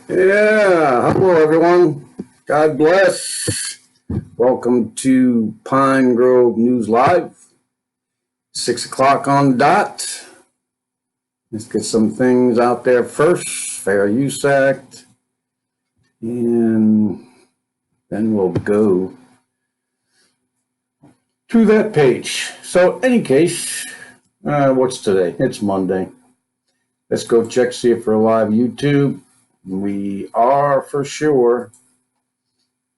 Yeah, hello everyone. God bless. Welcome to Pine Grove News Live. 6 o'clock on the dot. Let's get some things out there first. Fair Use Act. And then we'll go to that page. So, any case, what's today? It's Monday. Let's go check, see if we're live YouTube. We are for sure.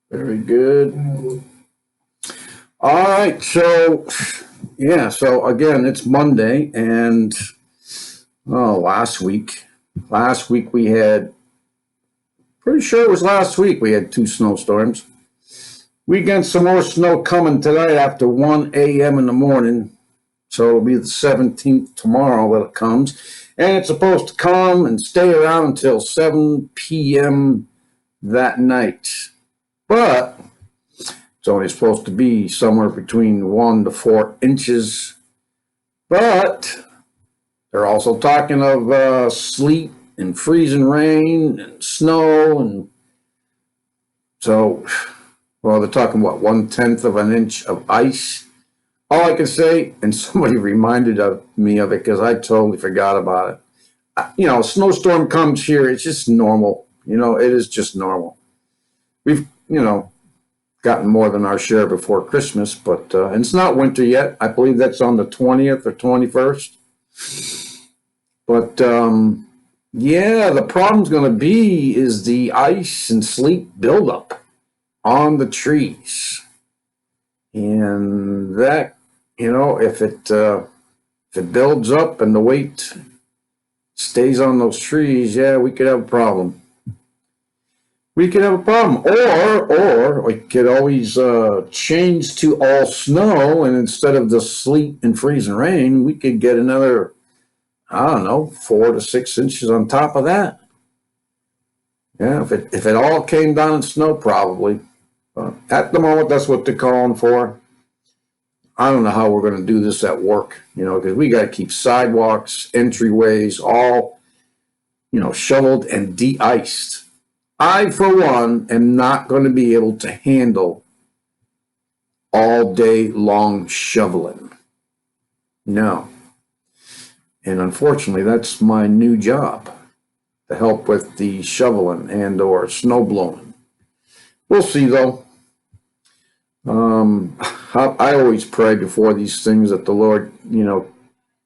Very good. All right, so again, it's Monday, and last week we had, pretty sure it was last week, we had 2 snowstorms. We got some more snow coming tonight after 1 a.m. in the morning, so it'll be the 17th tomorrow that it comes, and it's supposed to come and stay around until 7 p.m. that night, but it's only supposed to be somewhere between 1 to 4 inches. But they're also talking of sleet and freezing rain and snow. And so, they're talking, what, 1/10 of an inch of ice? All I can say, and somebody reminded me of it because I totally forgot about it. A snowstorm comes here, it's just normal. It is just normal. We've, gotten more than our share before Christmas, but and it's not winter yet. I believe that's on the 20th or 21st. But the problem's going to be is the ice and sleet buildup on the trees, and that if it builds up and the weight stays on those trees, we could have a problem. Or we could always change to all snow, and instead of the sleet and freezing rain, we could get another, 4 to 6 inches on top of that. Yeah, if it all came down in snow, probably. At the moment, that's what they're calling for. I don't know how we're going to do this at work, because we got to keep sidewalks, entryways, all, shoveled and de-iced. I, for one, am not going to be able to handle all day long shoveling. No. And unfortunately, that's my new job, to help with the shoveling and or snow blowing. We'll see, though. I always pray before these things that the Lord,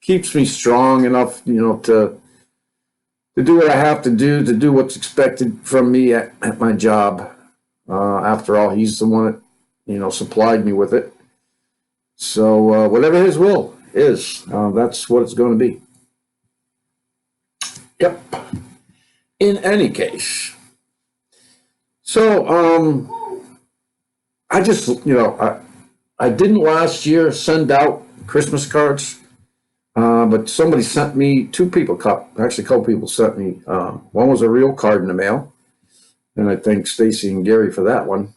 keeps me strong enough, to do what I have to do what's expected from me at my job. After all, he's the one that, supplied me with it. So whatever his will is, that's what it's going to be. Yep. In any case. So I just, I didn't last year send out Christmas cards. But somebody sent me, a couple people sent me, one was a real card in the mail, and I thank Stacy and Gary for that one.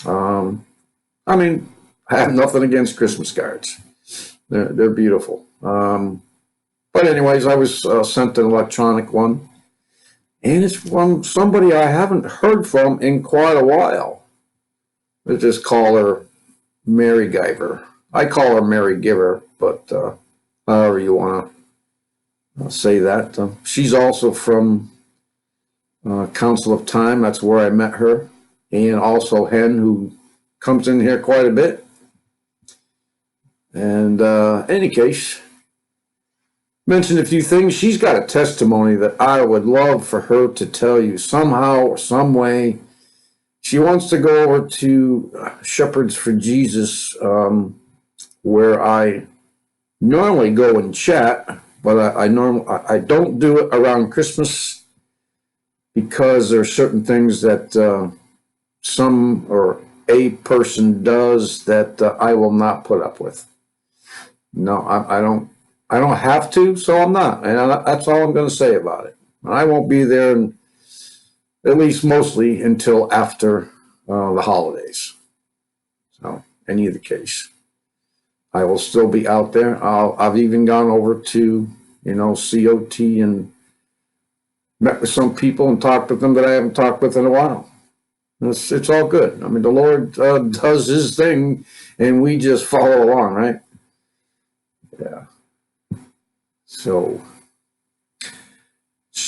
I have nothing against Christmas cards. They're beautiful. But anyways, I was sent an electronic one, and it's from somebody I haven't heard from in quite a while. Let's just call her Mary Giver. I call her Mary Giver, but however you want to say that. She's also from Council of Time. That's where I met her. And also Hen, who comes in here quite a bit. And any case, mentioned a few things. She's got a testimony that I would love for her to tell you somehow or some way. She wants to go over to Shepherds for Jesus, where I normally go and chat, but I don't do it around Christmas because there are certain things that some or a person does that I will not put up with. No, I don't have to, so I'm not, and that's all I'm going to say about it. I won't be there, at least mostly until after the holidays. So, in either case, I will still be out there. I've even gone over to, COT and met with some people and talked with them that I haven't talked with in a while. It's all good. I mean, the Lord does his thing, and we just follow along, right? Yeah. So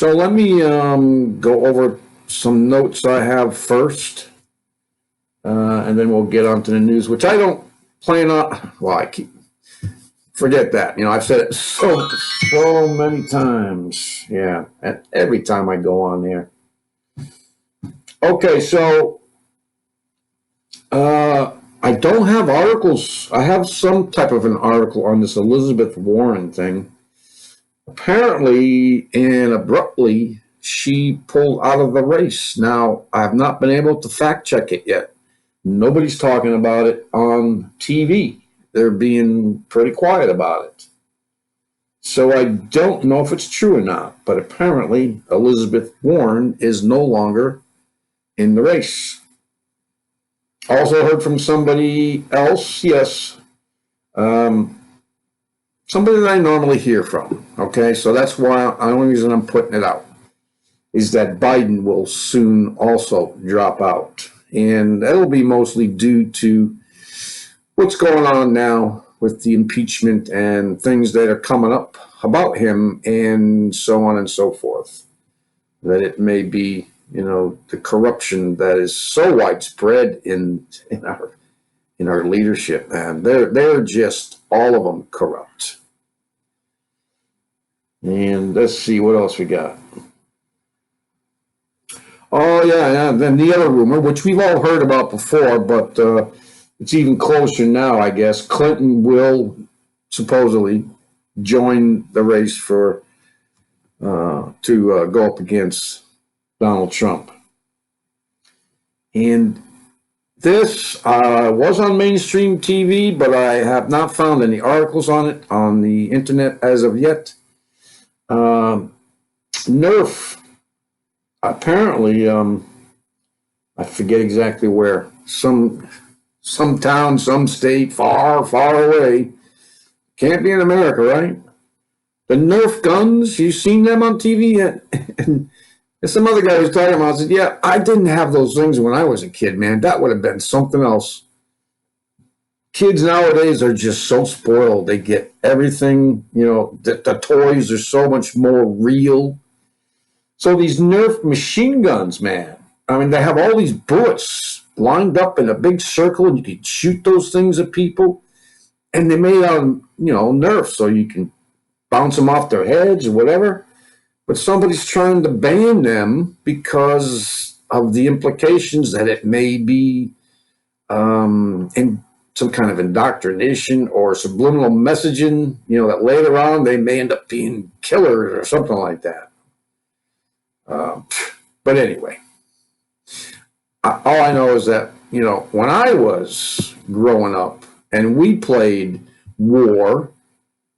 let me go over some notes I have first, and then we'll get on to the news, which I don't plan on. Well, I keep forget that. I've said it so many times. Yeah, and every time I go on there. Okay, so I don't have articles. I have some type of an article on this Elizabeth Warren thing. Apparently and abruptly, she pulled out of the race. Now, I have not been able to fact check it yet. Nobody's talking about it on TV. They're being pretty quiet about it. So I don't know if it's true or not, but apparently Elizabeth Warren is no longer in the race. Also heard from somebody else, yes, somebody that I normally hear from, okay? So that's why the only reason I'm putting it out is that Biden will soon also drop out. And that'll be mostly due to what's going on now with the impeachment and things that are coming up about him and so on and so forth. That it may be, the corruption that is so widespread in our leadership, man. They're just all of them corrupt. And let's see what else we got. Oh yeah. Then the other rumor, which we've all heard about before, but it's even closer now, I guess. Clinton will supposedly join the race for to go up against Donald Trump. And this was on mainstream TV, but I have not found any articles on it on the internet as of yet. Nerf, apparently, I forget exactly where, some town, some state, far, far away. Can't be in America, right? The Nerf guns, you seen them on TV yet? And some other guy was talking about, I said, yeah, I didn't have those things when I was a kid, man. That would have been something else. Kids nowadays are just so spoiled. They get everything, the toys are so much more real. So these Nerf machine guns, man, I mean, they have all these bullets lined up in a big circle, and you can shoot those things at people. And they made out of, Nerf, so you can bounce them off their heads or whatever. But somebody's trying to ban them because of the implications that it may be in some kind of indoctrination or subliminal messaging, that later on they may end up being killers or something like that. But anyway, all I know is that, when I was growing up and we played war,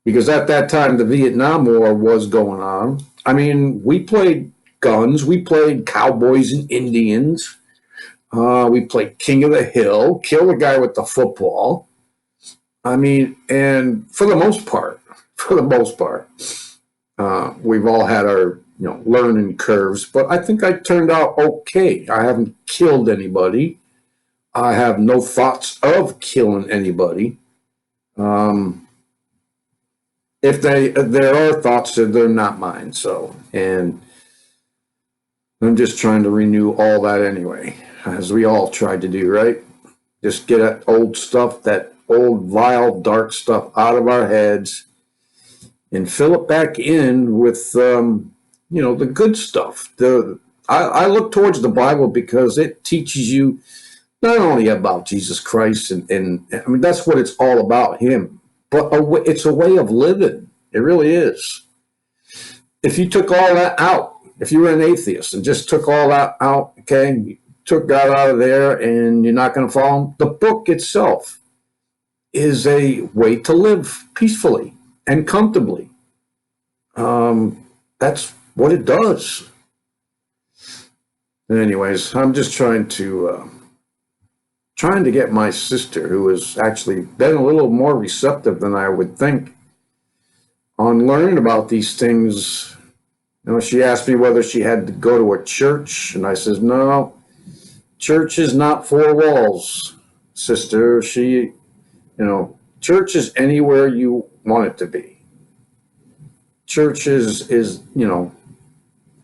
because at that time the Vietnam War was going on, I mean, we played guns, we played cowboys and Indians, we played King of the Hill, kill the guy with the football. I mean, and for the most part, we've all had our, learning curves, but I think I turned out okay. I haven't killed anybody. I have no thoughts of killing anybody. If there are thoughts, they're not mine. So, and I'm just trying to renew all that anyway, as we all tried to do, right? Just get that old stuff, that old vile, dark stuff out of our heads and fill it back in with, the good stuff. I look towards the Bible because it teaches you not only about Jesus Christ, and I mean, that's what it's all about, him, but it's a way of living. It really is. If you took all that out, if you were an atheist and just took all that out, okay, you took God out of there and you're not going to follow him, the book itself is a way to live peacefully and comfortably. That's what it does. And anyways, I'm just trying to get my sister, who has actually been a little more receptive than I would think, on learning about these things She asked me whether she had to go to a church, and I says, no, church is not four walls, sister. Church is anywhere you want it to be. Church is the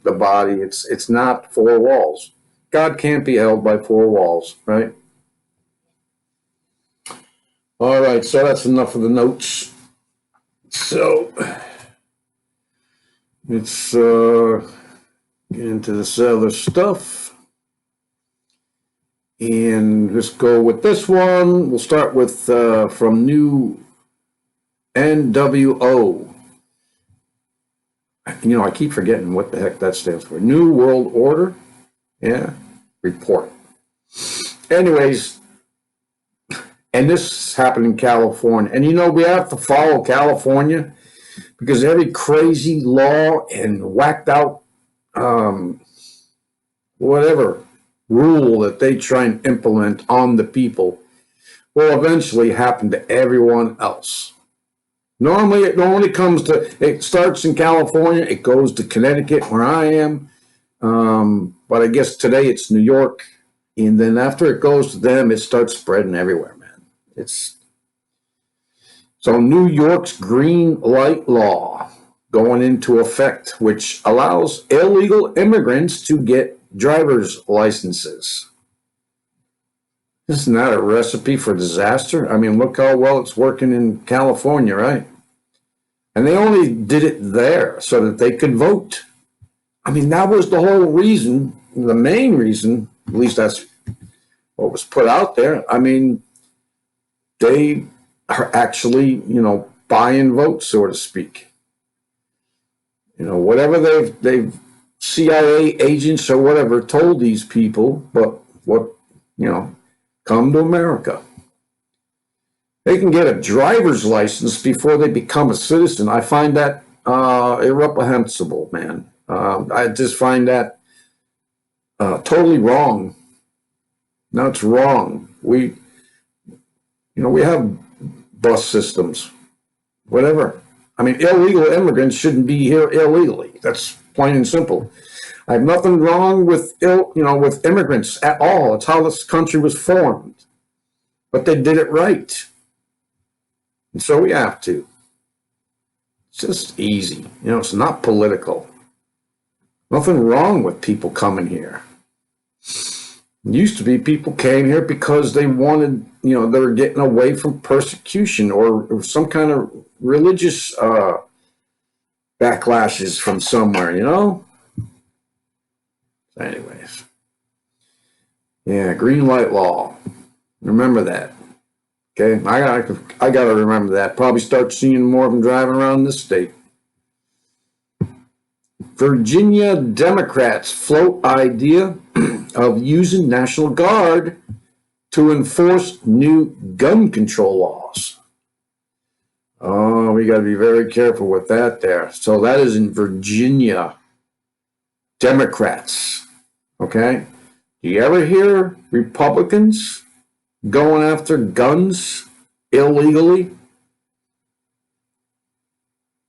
body. It's not four walls. God can't be held by four walls, right? All right, so that's enough of the notes. So let's get into this other stuff. And let's go with this one. We'll start with from New NWO. I keep forgetting what the heck that stands for. New World Order? Yeah, report. Anyways, and this happened in California. And we have to follow California because every crazy law and whacked out whatever rule that they try and implement on the people will eventually happen to everyone else. Normally, it starts in California, it goes to Connecticut, where I am, but I guess today it's New York, and then after it goes to them, it starts spreading everywhere, man. So New York's green light law going into effect, which allows illegal immigrants to get driver's licenses. Isn't that a recipe for disaster? I mean, look how well it's working in California, right? And they only did it there so that they could vote. I mean, that was the whole reason, the main reason, at least that's what was put out there. I mean, they are actually, buying votes, so to speak. Whatever they've CIA agents or whatever told these people, but come to America. They can get a driver's license before they become a citizen. I find that irreprehensible, man. I just find that totally wrong. No, it's wrong. We have bus systems, whatever. I mean, illegal immigrants shouldn't be here illegally. That's plain and simple. I have nothing wrong with with immigrants at all. It's how this country was formed. But they did it right. And so we have to. It's just easy. It's not political. Nothing wrong with people coming here. It used to be people came here because they wanted, they were getting away from persecution or some kind of religious backlashes from somewhere, Anyways. Yeah, green light law. Remember that. Okay, I got to remember that. Probably start seeing more of them driving around this state. Virginia Democrats float idea of using National Guard to enforce new gun control laws. Oh, we got to be very careful with that there. So that is in Virginia. Democrats. Okay? Do you ever hear Republicans going after guns illegally?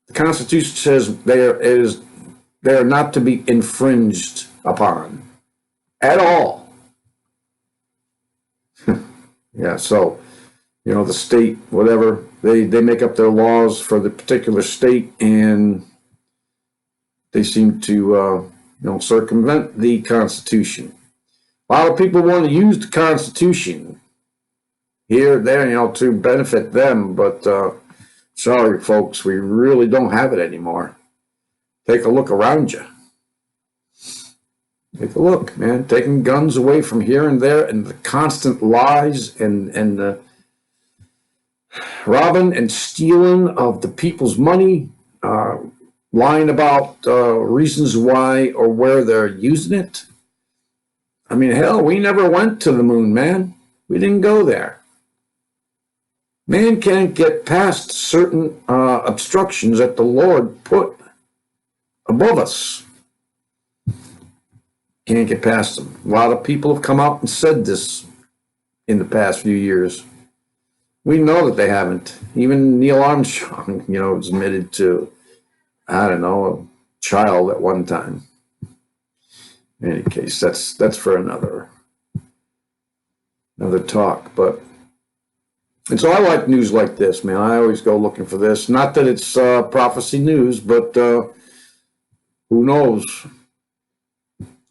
The Constitution says they are not to be infringed upon at all. Yeah, so the state, whatever, they make up their laws for the particular state, and they seem to circumvent the Constitution. A lot of people want to use the Constitution here, there, to benefit them, but sorry, folks, we really don't have it anymore. Take a look around you. Take a look, man. Taking guns away from here and there, and the constant lies and the robbing and stealing of the people's money, lying about reasons why or where they're using it. I mean, hell, we never went to the moon, man. We didn't go there. Man can't get past certain obstructions that the Lord put above us. Can't get past them. A lot of people have come out and said this in the past few years. We know that they haven't. Even Neil Armstrong, admitted to, child at one time. In any case, that's for another talk. But and so I like news like this, man. I always go looking for this. Not that it's prophecy news, but who knows?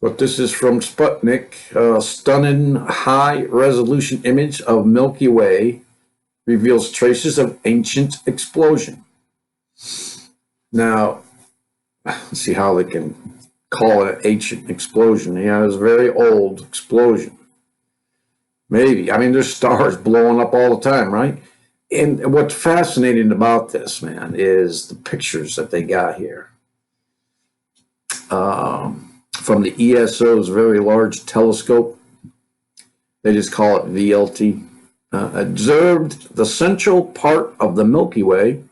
But this is from Sputnik. Stunning high-resolution image of Milky Way reveals traces of ancient explosion. Now, let's see how they can call it an ancient explosion. Yeah, it was a very old explosion. Maybe. I mean, there's stars blowing up all the time, right? And what's fascinating about this, man, is the pictures that they got here. From the ESO's Very Large Telescope. They just call it VLT. Observed the central part of the Milky Way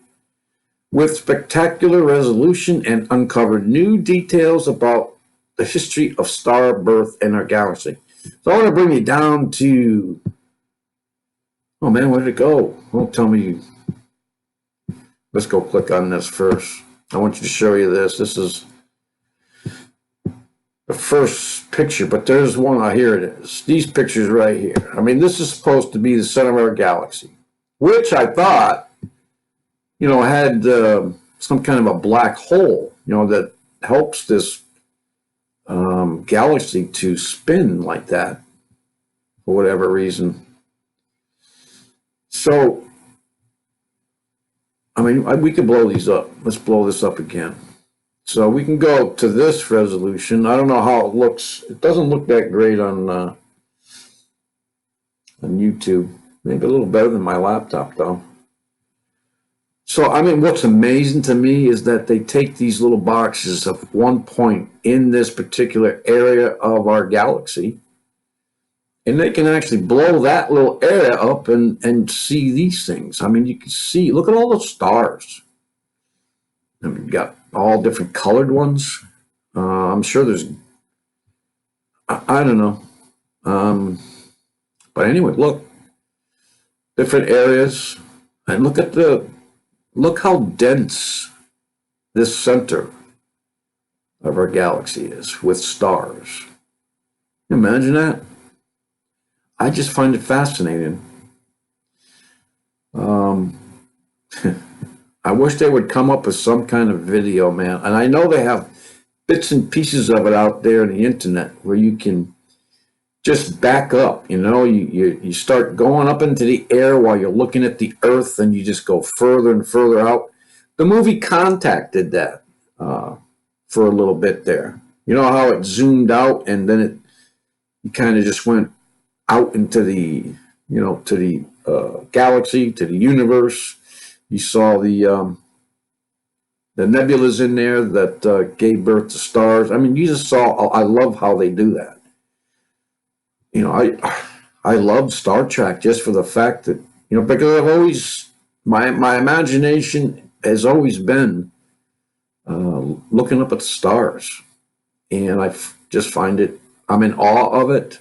with spectacular resolution and uncovered new details about the history of star birth in our galaxy. So I want to bring you down to, oh man, where did it go? Don't tell me. Let's go click on this first. I want you to show you this. This is the first picture, but there's one. Here it is. These pictures right here. I mean, this is supposed to be the center of our galaxy, which I thought, had some kind of a black hole, that helps this galaxy to spin like that for whatever reason. So, I mean, we could blow these up. Let's blow this up again. So we can go to this resolution. I don't know how it looks. It doesn't look that great on YouTube. Maybe a little better than my laptop, though. So, I mean, what's amazing to me is that they take these little boxes of one point in this particular area of our galaxy, and they can actually blow that little area up and see these things. I mean, you can see, look at all the stars. I mean, you've got all different colored ones. I'm sure there's, I don't know. But anyway, look, different areas, and look how dense this center of our galaxy is with stars. Can you imagine that? I just find it fascinating. I wish they would come up with some kind of video, man. And I know they have bits and pieces of it out there on the internet where you can just back up, you start going up into the air while you're looking at the earth, and you just go further and further out. The movie Contact did that for a little bit there. You know how it zoomed out and then it kind of just went out into the, to the galaxy, to the universe. You saw the nebulas in there that gave birth to stars. I mean, you just saw, I love how they do that. I loved Star Trek just for the fact that, because I've always, my imagination has always been looking up at the stars. And I just find it, I'm in awe of it.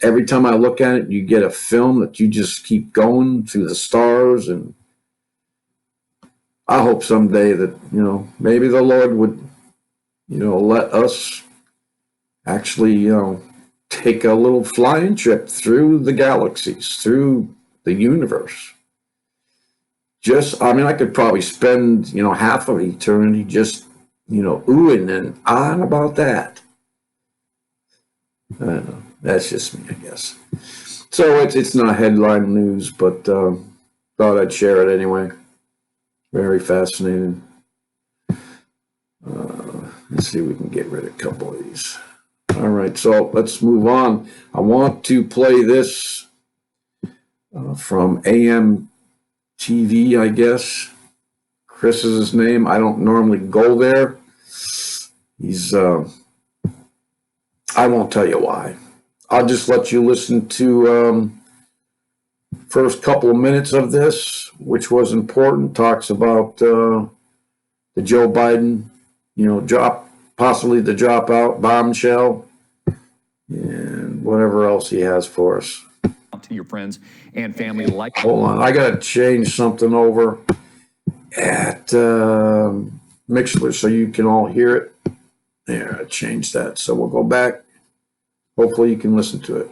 Every time I look at it, you get a film that you just keep going through the stars. And I hope someday that, maybe the Lord would, let us actually, take a little flying trip through the galaxies, through the universe. I could probably spend, half of eternity just, oohing and ahhing about that. I don't know. That's just me, I guess. So it's not headline news, but thought I'd share it anyway. Very fascinating. Let's see if we can get rid of a couple of these. All right, so let's move on. I want to play this from AM TV, I guess. Chris is his name. I don't normally go there. He's, I won't tell you why. I'll just let you listen to first couple of minutes of this, which was important. Talks about the Joe Biden, possibly the dropout bombshell, and whatever else he has for us. To your friends and family. Hold on, I gotta change something over at Mixler so you can all hear it. There, I changed that. So we'll go back. Hopefully you can listen to it.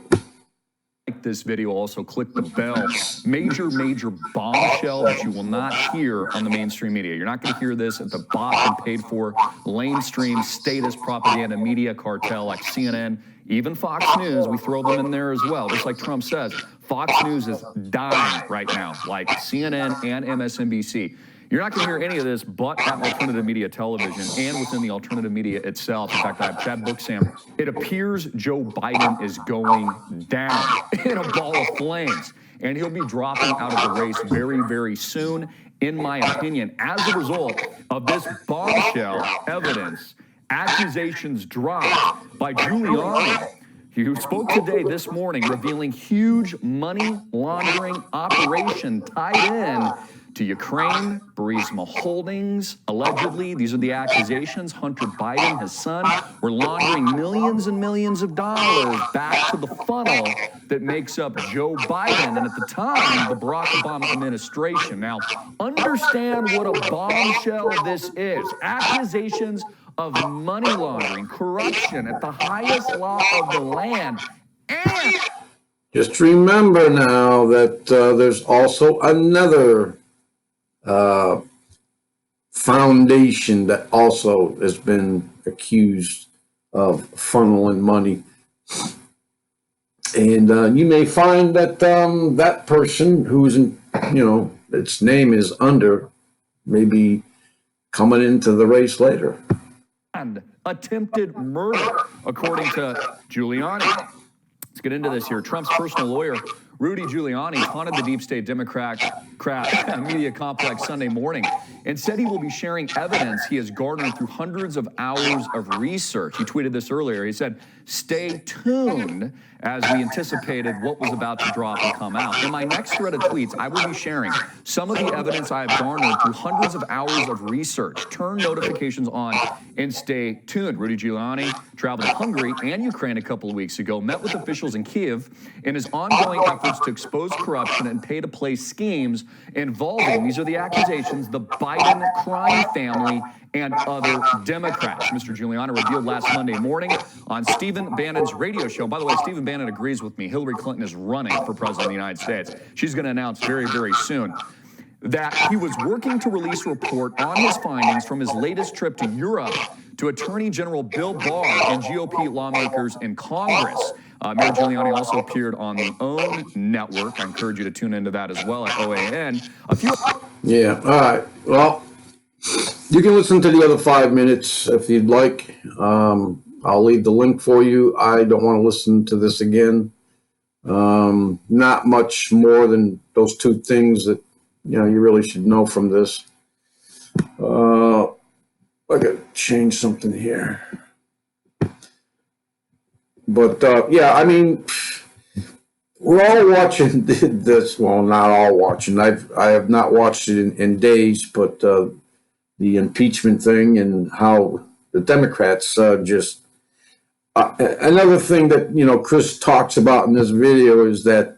Like this video, also click the bell. Major bombshell that you will not hear on the mainstream media. You're not going to hear this at the bought and paid for lamestream statist propaganda media cartel like CNN, even Fox News. We throw them in there as well. Just like Trump says, Fox News is dying right now, like CNN and MSNBC. You're not going to hear any of this but at alternative media television and within the alternative media itself. In fact, I have Chad Booksam. It appears Joe Biden is going down in a ball of flames, and he'll be dropping out of the race very soon, in my opinion, as a result of this bombshell evidence, accusations dropped by Giuliani, who spoke today this morning, revealing huge money laundering operation tied in to Ukraine, Burisma Holdings. Allegedly, these are the accusations, Hunter Biden, his son, were laundering millions and millions of dollars back to the funnel that makes up Joe Biden, and at the time, the Barack Obama administration. Now, understand what a bombshell this is. Accusations of money laundering, corruption at the highest law of the land, and just remember now that there's also another foundation that also has been accused of funneling money. And you may find that that person who's in, its name is under, maybe coming into the race later. And attempted murder, according to Giuliani. Let's get into this here. Trump's personal lawyer, Rudy Giuliani, taunted the deep state Democrat media complex Sunday morning and said he will be sharing evidence he has garnered through hundreds of hours of research. He tweeted this earlier. He said, "Stay tuned," as we anticipated what was about to drop and come out. In my next thread of tweets, I will be sharing some of the evidence I have garnered through hundreds of hours of research. Turn notifications on and stay tuned. Rudy Giuliani traveled to Hungary and Ukraine a couple of weeks ago, met with officials in Kyiv in his ongoing efforts to expose corruption and pay-to-play schemes involving, these are the accusations, the Biden crime family and other Democrats. Mr. Giuliani revealed last Monday morning on Stephen Bannon's radio show. By the way, Stephen Bannon agrees with me. Hillary Clinton is running for president of the United States. She's going to announce very soon that he was working to release a report on his findings from his latest trip to Europe to Attorney General Bill Barr and GOP lawmakers in Congress. Mayor Giuliani also appeared on the OWN network. I encourage you to tune into that as well at OAN. Yeah, all right. Well, you can listen to the other 5 minutes if you'd like. I'll leave the link for you. I don't want to listen to this again. Not much more than those two things that you really should know from this. I got to change something here. But yeah, I mean, we're all watching this. Well, not all watching. I have not watched it in days, but the impeachment thing and how the Democrats just another thing that Chris talks about in this video is that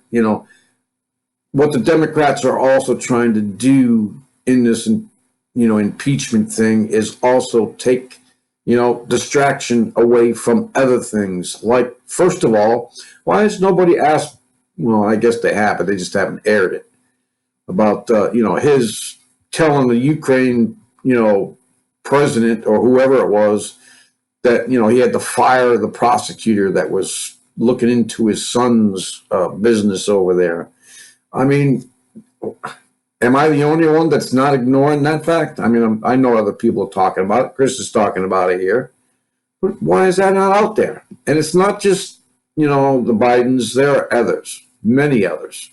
what the Democrats are also trying to do in this impeachment thing is also take distraction away from other things. Like, first of all, why has nobody asked? Well, I guess they have, but they just haven't aired it about his telling the Ukraine president or whoever it was that he had to fire the prosecutor that was looking into his son's business over there. I mean, am I the only one that's not ignoring that fact? I mean, I know other people are talking about it. Chris is talking about it here. But why is that not out there? And it's not just, the Bidens. There are others, many others.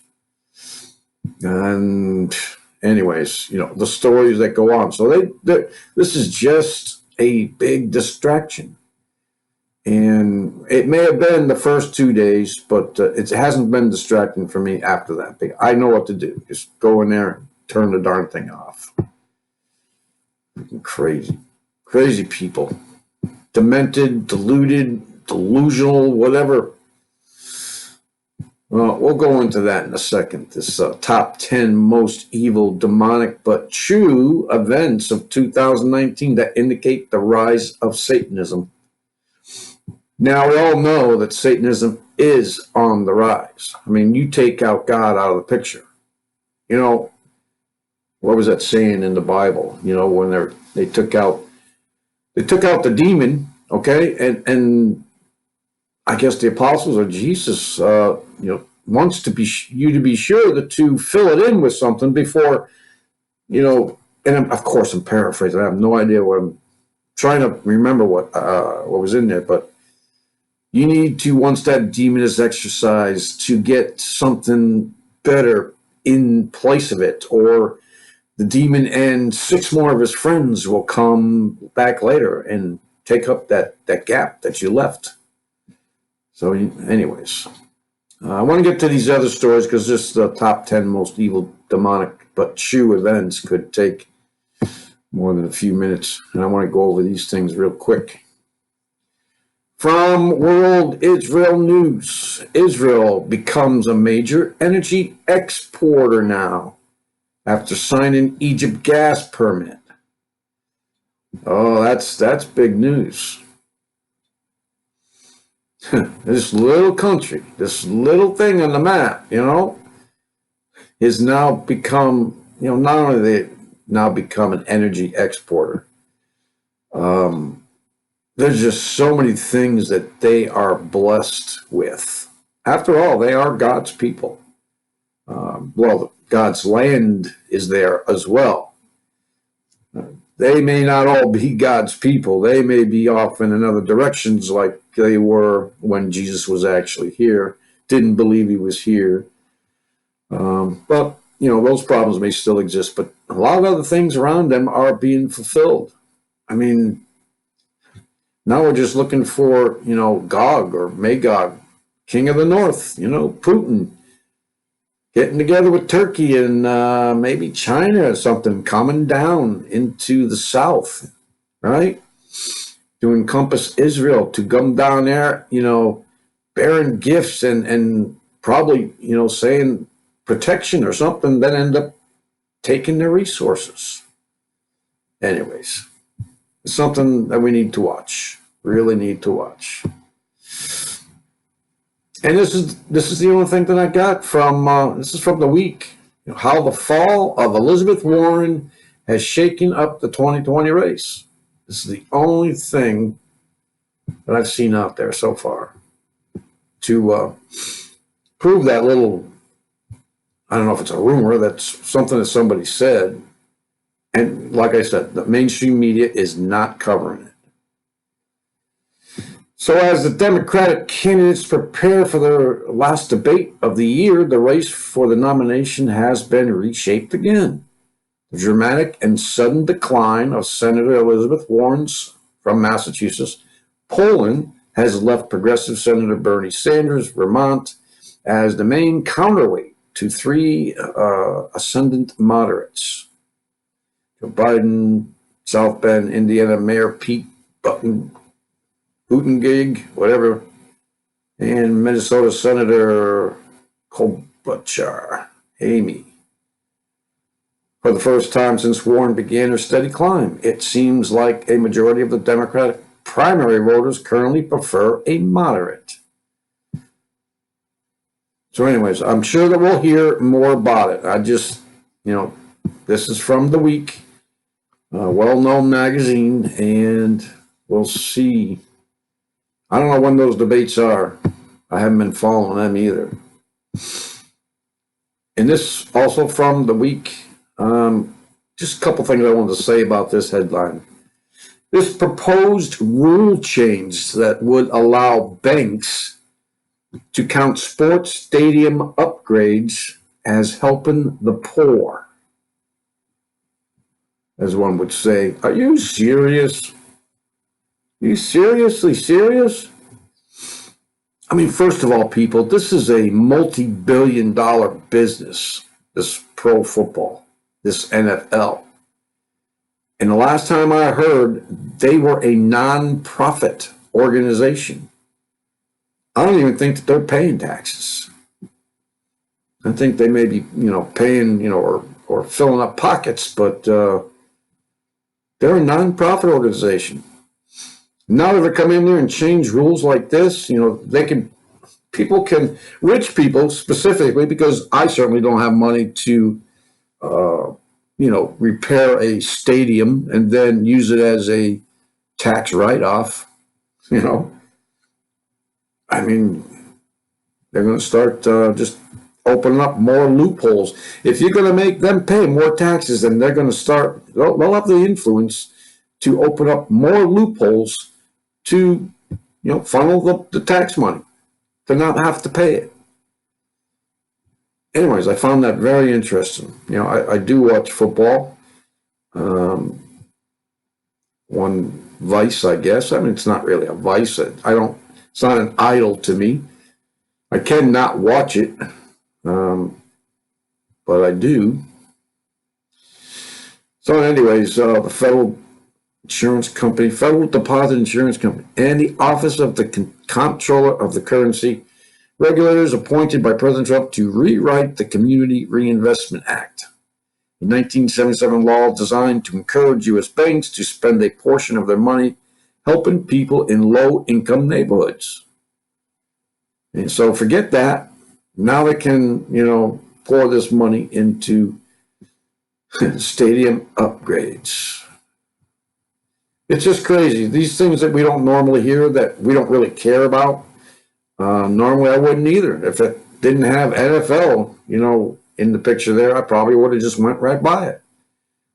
And anyways, the stories that go on. So this is just a big distraction. And it may have been the first 2 days, but it hasn't been distracting for me after that. I know what to do. Just go in there and turn the darn thing off. Crazy people. Demented, deluded, delusional, whatever. Well, we'll go into that in a second. This top 10 most evil, demonic, but true events of 2019 that indicate the rise of Satanism. Now, we all know that Satanism is on the rise. I mean, you take out God out of the picture. You know, what was that saying in the Bible? You know, when they took out the demon, okay, and I guess the apostles or Jesus, wants you to be sure to fill it in with something before, and of course I'm paraphrasing. I have no idea what I'm trying to remember what was in there, but you need to, once that demon is exorcised, to get something better in place of it, or the demon and 6 more of his friends will come back later and take up that gap that you left. So anyways, I want to get to these other stories because this the top 10 most evil, demonic, but true events could take more than a few minutes. And I want to go over these things real quick. From World Israel News, Israel becomes a major energy exporter now after signing Egypt gas permit. Oh, that's big news. This little country, this little thing on the map, is now become, not only they now become an energy exporter, there's just so many things that they are blessed with. After all, they are God's people. God's land is there as well. They may not all be God's people. They may be off in another directions like they were when Jesus was actually here, didn't believe he was here. But, those problems may still exist, but a lot of other things around them are being fulfilled. I mean, now we're just looking for, Gog or Magog, king of the north, Putin, getting together with Turkey and maybe China or something, coming down into the south, right? To encompass Israel, to come down there, bearing gifts and probably, saying protection or something, then end up taking their resources. Anyways, it's something that we need to watch, really need to watch. And this is the only thing that I got from this is from the week. How the fall of Elizabeth Warren has shaken up the 2020 race. This is the only thing that I've seen out there so far to prove that little. I don't know if it's a rumor. That's something that somebody said. And like I said, the mainstream media is not covering it. So as the Democratic candidates prepare for their last debate of the year, the race for the nomination has been reshaped again. The dramatic and sudden decline of Senator Elizabeth Warren from Massachusetts, Poland, has left progressive Senator Bernie Sanders, Vermont, as the main counterweight to 3 ascendant moderates. Joe Biden, South Bend, Indiana Mayor Pete Buttigieg, whatever, and Minnesota Senator Klobuchar, Amy. For the first time since Warren began her steady climb, it seems like a majority of the Democratic primary voters currently prefer a moderate. So anyways, I'm sure that we'll hear more about it. I just, this is from The Week, a well-known magazine, and we'll see. I don't know when those debates are. I haven't been following them either. And this also from The Week. Just a couple things I wanted to say about this headline. This proposed rule change that would allow banks to count sports stadium upgrades as helping the poor. As one would say, are you serious? Are you seriously serious? I mean, first of all, people, this is a multi-billion-dollar business, this pro football, this NFL. And the last time I heard, they were a non-profit organization. I don't even think that they're paying taxes. I think they may be, paying, or filling up pockets, but they're a nonprofit organization. Now that they come in there and change rules like this, rich people specifically, because I certainly don't have money to, repair a stadium and then use it as a tax write-off, I mean, they're going to start just opening up more loopholes. If you're going to make them pay more taxes, then they're going to they'll have the influence to open up more loopholes to, funnel the tax money to not have to pay it. Anyways, I found that very interesting. I do watch football. One vice, I guess. I mean, it's not really a vice. It's not an idol to me. I cannot watch it, but I do. So anyways, the Federal Deposit Insurance Company, and the Office of the Comptroller of the Currency, regulators appointed by President Trump to rewrite the Community Reinvestment Act, the 1977 law designed to encourage U.S. banks to spend a portion of their money helping people in low-income neighborhoods. And so forget that. Now they can, pour this money into stadium upgrades. It's just crazy. These things that we don't normally hear, that we don't really care about, normally I wouldn't either. If it didn't have NFL, in the picture there, I probably would have just went right by it.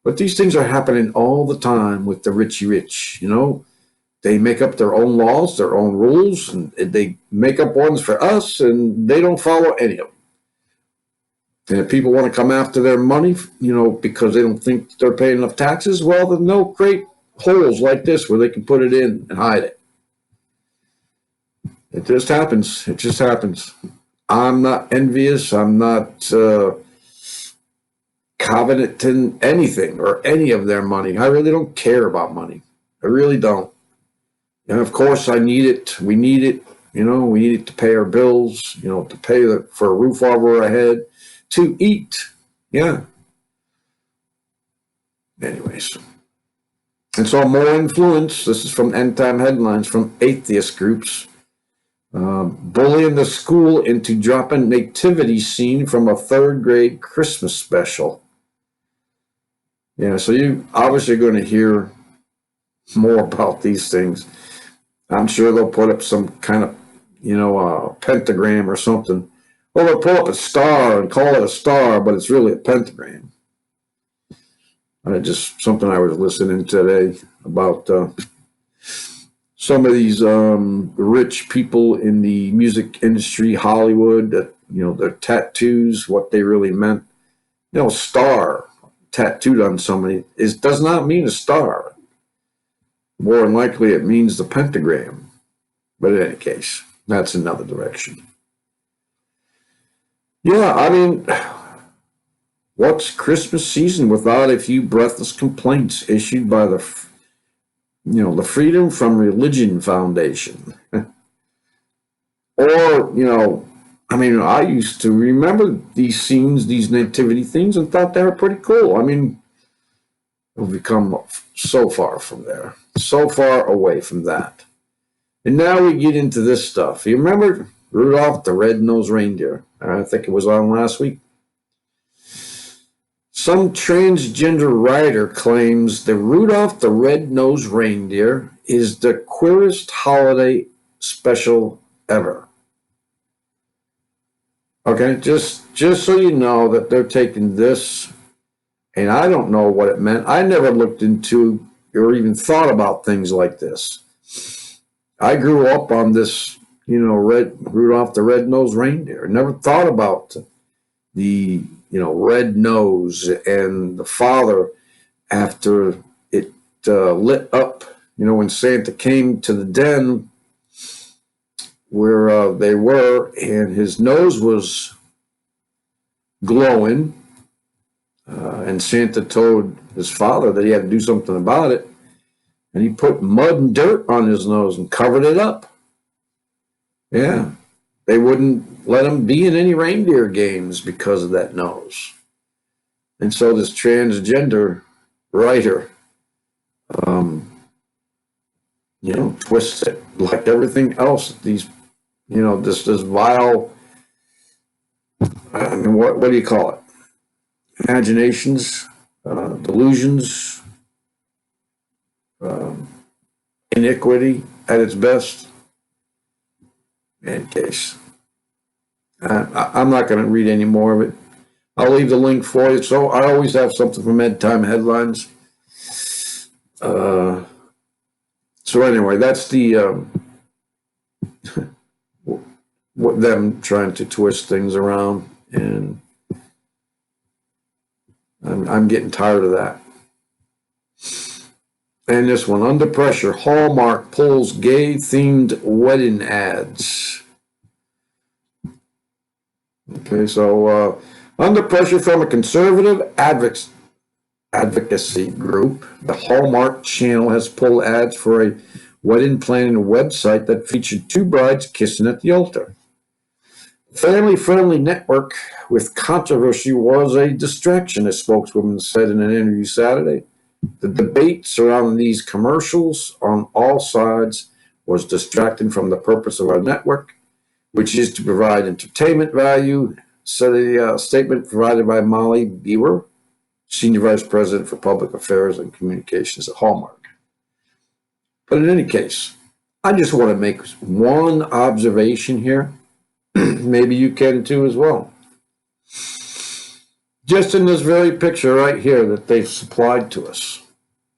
But these things are happening all the time with the richy rich, They make up their own laws, their own rules, and they make up ones for us, and they don't follow any of them. And if people want to come after their money, because they don't think they're paying enough taxes, well, then they'll create holes like this where they can put it in and hide it. It just happens. It just happens. I'm not envious. I'm not coveting anything or any of their money. I really don't care about money. I really don't. And of course, I need it. We need it. We need it to pay our bills, to pay for a roof over our head, to eat. Yeah. Anyways. And so more influence. This is from End Time Headlines from atheist groups. Bullying the school into dropping nativity scene from a third grade Christmas special. Yeah, so you obviously are going to hear more about these things. I'm sure they'll put up some kind of, pentagram or something. Well, they'll pull up a star and call it a star, but it's really a pentagram. Just something I was listening today about some of these rich people in the music industry, Hollywood, that, their tattoos, what they really meant. Star tattooed on somebody does not mean a star. More than likely, it means the pentagram. But in any case, that's another direction. Yeah, I mean, what's Christmas season without a few breathless complaints issued by the Freedom from Religion Foundation? Or, I used to remember these scenes, these nativity things, and thought they were pretty cool. We've become so far from there, so far away from that. And now we get into this stuff. You remember Rudolph the Red-Nosed Reindeer? I think it was on last week. Some transgender writer claims the Rudolph the Red-Nosed Reindeer is the queerest holiday special ever. Okay, just so you know that they're taking this, and I don't know what it meant. I never looked into or even thought about things like this. I grew up on this, Rudolph the Red-Nosed Reindeer. Never thought about the, red nose and the father after it lit up, when Santa came to the den where they were, and his nose was glowing, and Santa told his father that he had to do something about it, and he put mud and dirt on his nose and covered it up. Yeah. they wouldn't let him be in any reindeer games because of that nose. And so this transgender writer, twists it like everything else. These, this vile, I mean, what do you call it? Imaginations, delusions, iniquity at its best. In case. I'm not going to read any more of it. I'll leave the link for you. So I always have something from Ed Time Headlines. So anyway, that's the what them trying to twist things around, and I'm getting tired of that. And this one, under pressure, Hallmark pulls gay-themed wedding ads. Okay, so under pressure from a conservative advocacy group, the Hallmark Channel has pulled ads for a wedding planning website that featured two brides kissing at the altar. The family-friendly network with controversy was a distraction, a spokeswoman said in an interview Saturday. The debate surrounding these commercials on all sides was distracting from the purpose of our network, which is to provide entertainment value, said a statement provided by Molly Bewer, Senior Vice President for Public Affairs and Communications at Hallmark. But in any case, I just want to make one observation here. Maybe you can too as well. Just in this very picture right here that they've supplied to us,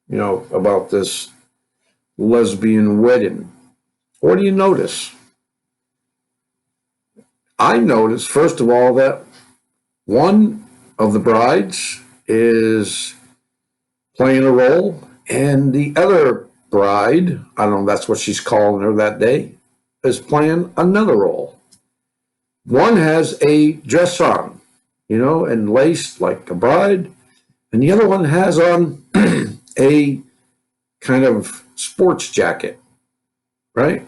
about this lesbian wedding. What do you notice? I notice, first of all, that one of the brides is playing a role, and the other bride, I don't know, that's what she's calling her that day, is playing another role. One has a dress on, and laced like a bride, and the other one has on a kind of sports jacket, right?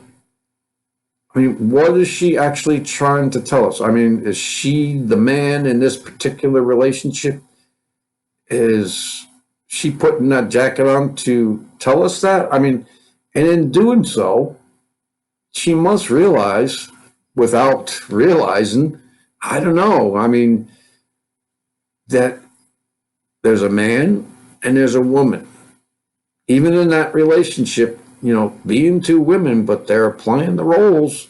I mean, what is she actually trying to tell us? I mean, is she the man in this particular relationship? Is she putting that jacket on to tell us that? I mean, and in doing so, she must realize, without realizing, I don't know, I mean, that there's a man and there's a woman. Even in that relationship, being two women, but they're playing the roles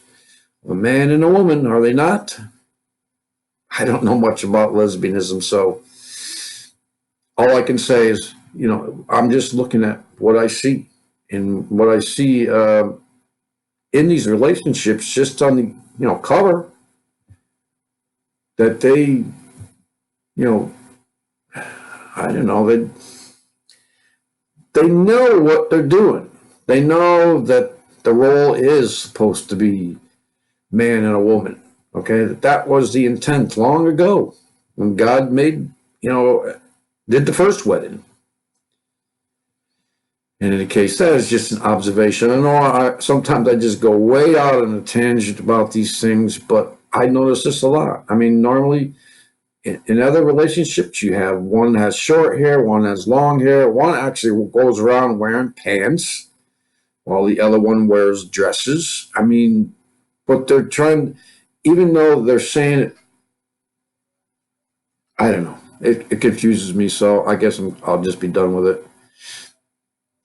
of a man and a woman, are they not? I don't know much about lesbianism, so all I can say is, I'm just looking at what I see. And what I see in these relationships, just on the, cover, that they, I don't know, they know what they're doing. They know that the role is supposed to be man and a woman. Okay, that was the intent long ago when God made, did the first wedding. And in any case, that is just an observation. I know sometimes I just go way out on a tangent about these things, but I notice this a lot. I mean, normally in other relationships, you have one has short hair, one has long hair, one actually goes around wearing pants, while the other one wears dresses. I mean, but they're trying, even though they're saying it, I don't know. It confuses me, so I guess I'll just be done with it.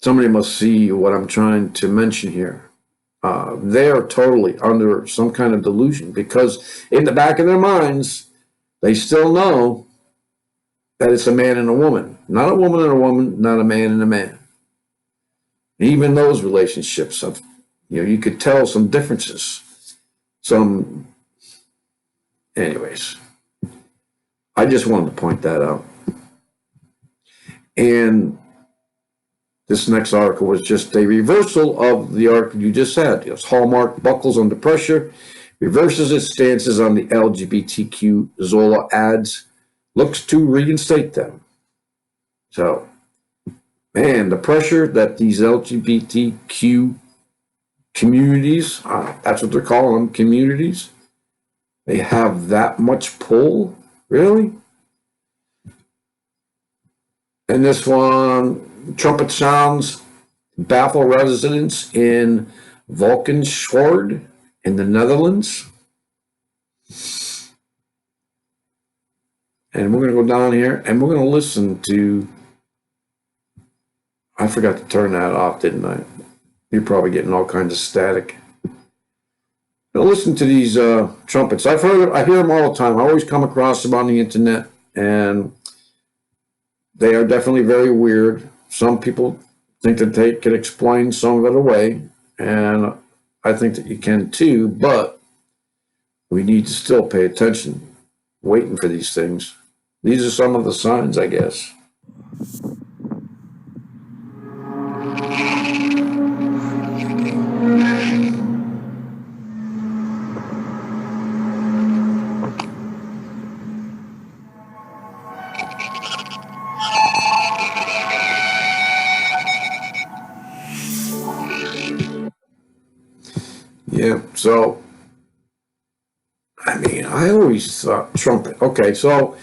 Somebody must see what I'm trying to mention here. They are totally under some kind of delusion, because in the back of their minds, they still know that it's a man and a woman. Not a woman and a woman, not a man and a man. Even those relationships have, you could tell some differences. Anyways, I just wanted to point that out. And this next article was just a reversal of the article you just had. Hallmark buckles under pressure, reverses its stances on the LGBTQ Zola ads, looks to reinstate them. So, man, the pressure that these LGBTQ communities, that's what they're calling them, communities, They have that much pull? Really? And this one, trumpet sounds baffle residents in Valkenswaard in the Netherlands. And we're going to go down here and we're going to listen to, I forgot to turn that off, didn't I? You're probably getting all kinds of static. Now listen to these trumpets. I hear them all the time. I always come across them on the internet, and they are definitely very weird. Some people think that they can explain some of it away, and I think that you can too, but we need to still pay attention, waiting for these things. These are some of the signs, I guess. Yeah, so, I mean, I always thought trumpet. Okay, so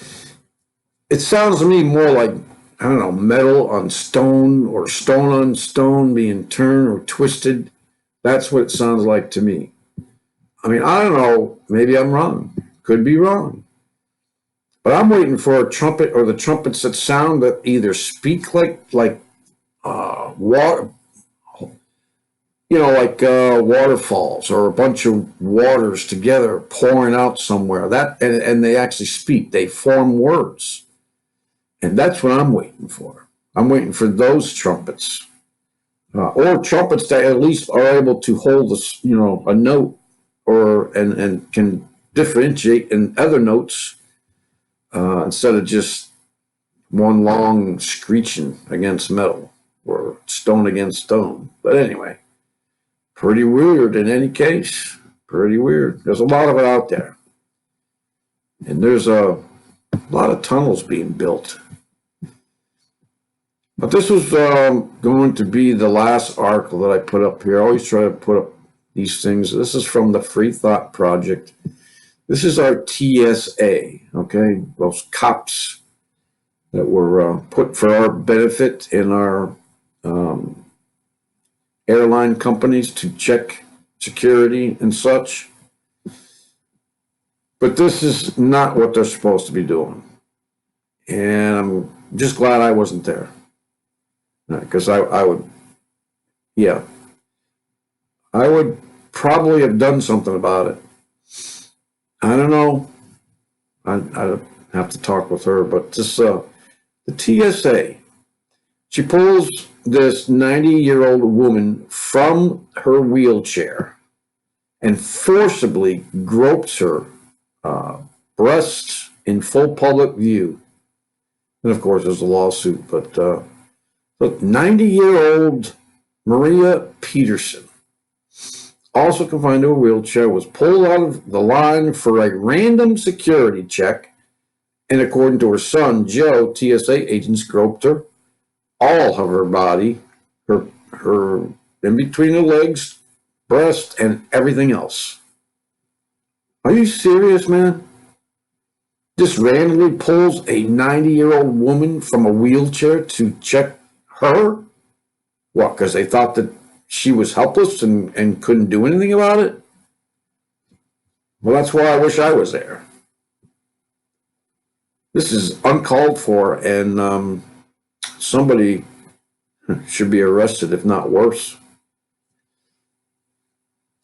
it sounds to me more like, I don't know, metal on stone or stone on stone being turned or twisted. That's what it sounds like to me. I mean, I don't know. Maybe I'm wrong. Could be wrong. But I'm waiting for a trumpet or the trumpets that sound that either speak like water, like waterfalls or a bunch of waters together pouring out somewhere. That and they actually speak. They form words, and that's what I'm waiting for. I'm waiting for those trumpets, or trumpets that at least are able to hold a note, or and can differentiate in other notes instead of just one long screeching against metal or stone against stone. But anyway, pretty weird in any case. Pretty weird. There's a lot of it out there. And there's a lot of tunnels being built. But this was going to be the last article that I put up here. I always try to put up these things. This is from the Free Thought Project. This is our TSA, okay? Those cops that were put for our benefit in our airline companies to check security and such. But this is not what they're supposed to be doing. And I'm just glad I wasn't there. Because I would, yeah, I would probably have done something about it. I don't know. I have to talk with her, but this, the TSA, she pulls this 90-year-old woman from her wheelchair and forcibly gropes her breasts in full public view. And of course, there's a lawsuit, but look, 90-year-old Maria Peterson, also confined to a wheelchair, was pulled out of the line for a random security check. And according to her son, Joe, TSA agents groped her, all of her body, her in between the legs, breast, and everything else. Are you serious, man? Just randomly pulls a 90-year-old woman from a wheelchair to check her? What, because they thought that she was helpless and couldn't do anything about it? Well, that's why I wish I was there. This is uncalled for, and somebody should be arrested, if not worse.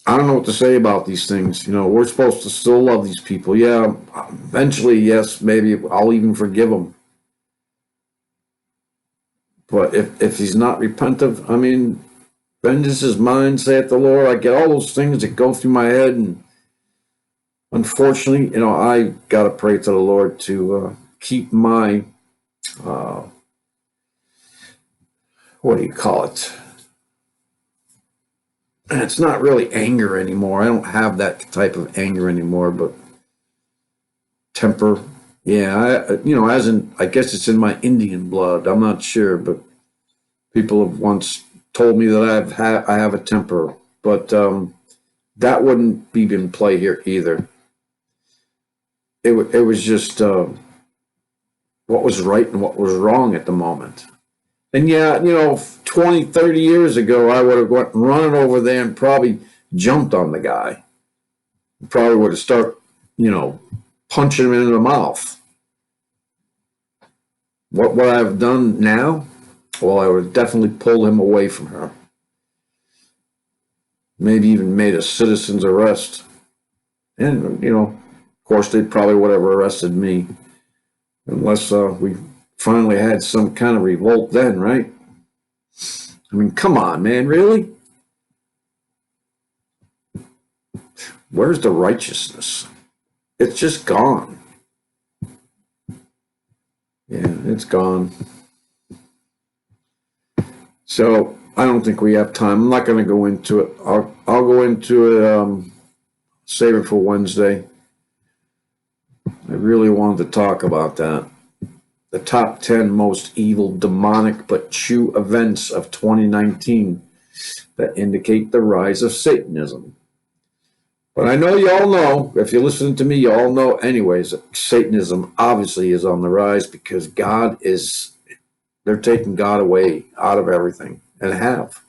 I don't know what to say about these things. We're supposed to still love these people. Yeah, eventually, yes, maybe I'll even forgive them. But if he's not repentant, I mean, vengeance is mine, saith the Lord. I get all those things that go through my head, and unfortunately, I got to pray to the Lord to keep my, what do you call it? And it's not really anger anymore. I don't have that type of anger anymore, but temper. Yeah, as in, I guess it's in my Indian blood. I'm not sure, but people have once told me that I have a temper, but that wouldn't be in play here either. it was just what was right and what was wrong at the moment. And yeah, 20, 30 years ago, I would have went running over there and probably jumped on the guy. Probably would have started, punching him in the mouth. What would I have done now? Well, I would have definitely pulled him away from her. Maybe even made a citizen's arrest. And, of course, they probably would have arrested me. Unless we finally had some kind of revolt then, right? I mean, come on, man, really? Where's the righteousness? It's just gone. Yeah, it's gone. So I don't think we have time. I'm not going to go into it. I'll go into it, save it for Wednesday. I really wanted to talk about that. The top 10 most evil, demonic, but true events of 2019 that indicate the rise of Satanism. But I know you all know, if you're listening to me, you all know anyways, that Satanism obviously is on the rise because they're taking God away out of everything, and have.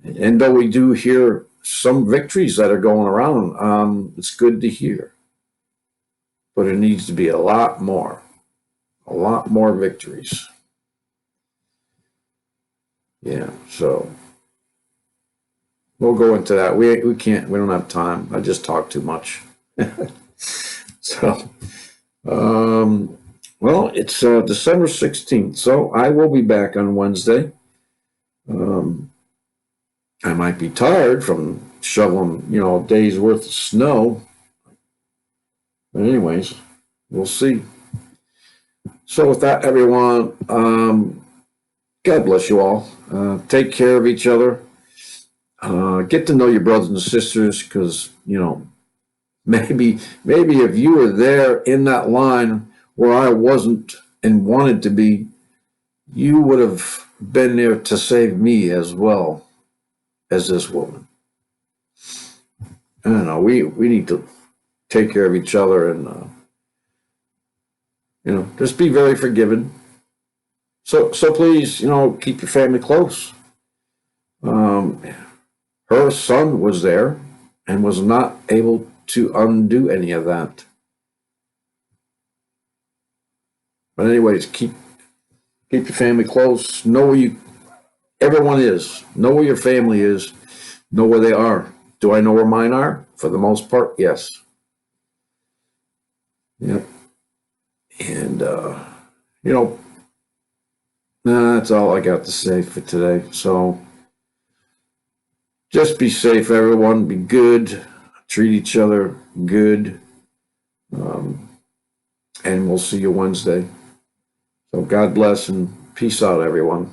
And though we do hear some victories that are going around, it's good to hear. But it needs to be a lot more victories. Yeah, so we'll go into that. We don't have time. I just talk too much. So, well, it's December 16th, so I will be back on Wednesday. I might be tired from shoveling, a day's worth of snow. But anyways, we'll see. So with that, everyone, God bless you all. Take care of each other. Get to know your brothers and sisters, because, maybe if you were there in that line where I wasn't and wanted to be, you would have been there to save me as well as this woman. I don't know. We need to take care of each other and, just be very forgiving. So please, keep your family close. Her son was there and was not able to undo any of that. But anyways, keep your family close. Know where everyone is. Know where your family is. Know where they are. Do I know where mine are? For the most part, yes. Yep. And, that's all I got to say for today. So just be safe, everyone. Be good. Treat each other good. And we'll see you Wednesday. So God bless and peace out, everyone.